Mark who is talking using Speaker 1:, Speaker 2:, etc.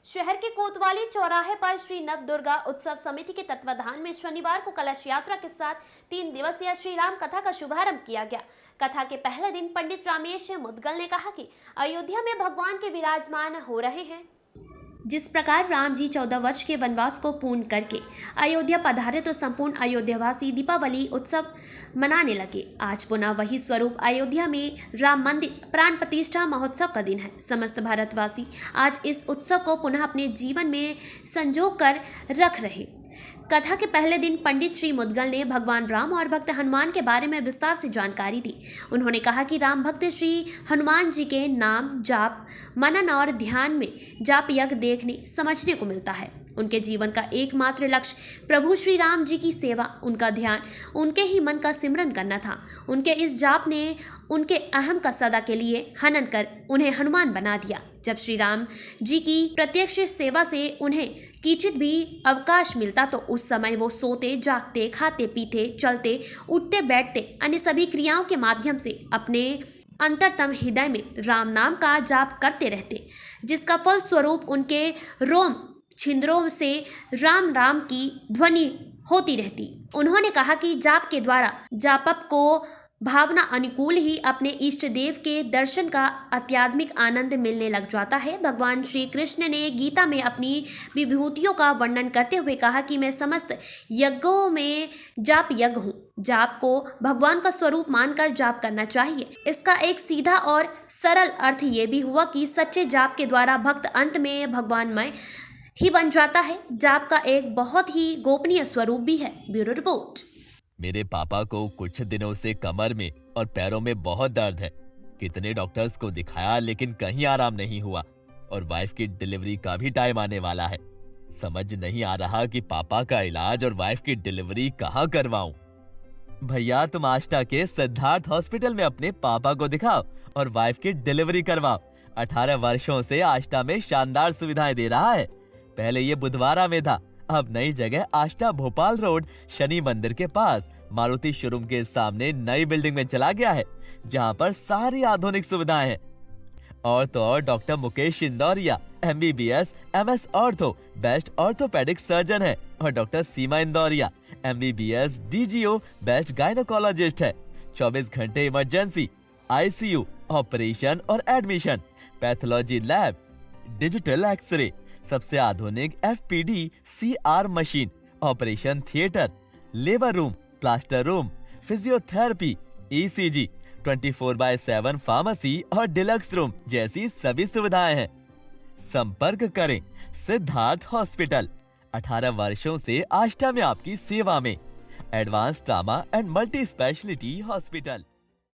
Speaker 1: शहर के कोतवाली चौराहे पर श्री नव दुर्गा उत्सव समिति के तत्वाधान में शनिवार को कलश यात्रा के साथ 3 दिवसीय श्री राम कथा का शुभारंभ किया गया। कथा के पहले दिन पंडित रामेश मुदगल ने कहा कि अयोध्या में भगवान के विराजमान हो रहे हैं। जिस प्रकार राम जी 14 वर्ष के वनवास को पूर्ण करके अयोध्या पधारे तो संपूर्ण अयोध्यावासी दीपावली उत्सव मनाने लगे। आज पुनः वही स्वरूप अयोध्या में राम मंदिर प्राण प्रतिष्ठा महोत्सव का दिन है। समस्त भारतवासी आज इस उत्सव को पुनः अपने जीवन में संजो कर रख रहे। कथा के पहले दिन पंडित श्री मुदगल ने भगवान राम और भक्त हनुमान के बारे में विस्तार से जानकारी दी। उन्होंने कहा कि राम भक्त श्री हनुमान जी के नाम जाप मनन और ध्यान में जाप यज्ञ देखने समझने को मिलता है। उनके जीवन का एकमात्र लक्ष्य प्रभु श्री राम जी की सेवा, उनका ध्यान, उनके ही मन का सिमरन करना था। उनके इस जाप ने उनके अहम का सदा के लिए हनन कर उन्हें हनुमान बना दिया। जब श्री राम जी की प्रत्यक्ष सेवा से उन्हें किंचित भी अवकाश मिलता तो उस समय वो सोते, जागते, खाते, पीते, चलते, उठते, बैठते, अन्य सभी क्रियाओं के माध्यम से अपने अंतरतम हृदय में राम नाम का जाप करते रहते, जिसका फल स्वरूप उनके रोम छिंद्रों से राम राम की ध्वनि होती रहती। उन्होंने कहा कि जाप के द्वारा जापक को भावना अनुकूल ही अपने इष्ट देव के दर्शन का आध्यात्मिक आनंद मिलने लग जाता है। भगवान श्री कृष्ण ने गीता में अपनी विभूतियों का वर्णन करते हुए कहा कि मैं समस्त यज्ञों में जाप यज्ञ हूँ। जाप को भगवान का स्वरूप मानकर जाप करना चाहिए। इसका एक सीधा और सरल अर्थ ये भी हुआ कि सच्चे जाप के द्वारा भक्त अंत में भगवानमय ही बन जाता है। जाप का एक बहुत ही गोपनीय स्वरूप भी है। Bureau report.
Speaker 2: मेरे पापा को कुछ दिनों से कमर में और पैरों में बहुत दर्द है। कितने डॉक्टर्स को दिखाया लेकिन कहीं आराम नहीं हुआ और वाइफ की डिलीवरी का भी टाइम आने वाला है। समझ नहीं आ रहा कि पापा का इलाज और वाइफ की डिलीवरी कहाँ करवाऊं। भैया तुम आष्टा के सिद्धार्थ हॉस्पिटल में अपने पापा को दिखाओ और वाइफ की डिलीवरी करवाओ। 18 वर्षों से आष्टा में शानदार सुविधाएं दे रहा है। पहले ये बुधवारा में था, अब नई जगह आष्टा भोपाल रोड शनि मंदिर के पास मारुति शोरूम के सामने नई बिल्डिंग में चला गया है, जहां पर सारी आधुनिक सुविधाएं हैं। और तो और doctor Mukesh Indoria MBBS MS ortho best orthopaedic surgeon है और doctor Seema Indoria MBBS DGO best gynaecologist है। 24 घंटे इमरजेंसी, ICU, ऑपरेशन और admission, pathology lab, digital x-ray, सबसे आधुनिक FPD CR machine, operation theatre, labour room, plaster room, physiotherapy, ECG, 24/7 pharmacy और deluxe room जैसी सभी सुविधाएं हैं। संपर्क करें सिद्धार्थ हॉस्पिटल। 18 वर्षों से आष्टा में आपकी सेवा में। Advance trauma and multi speciality hospital.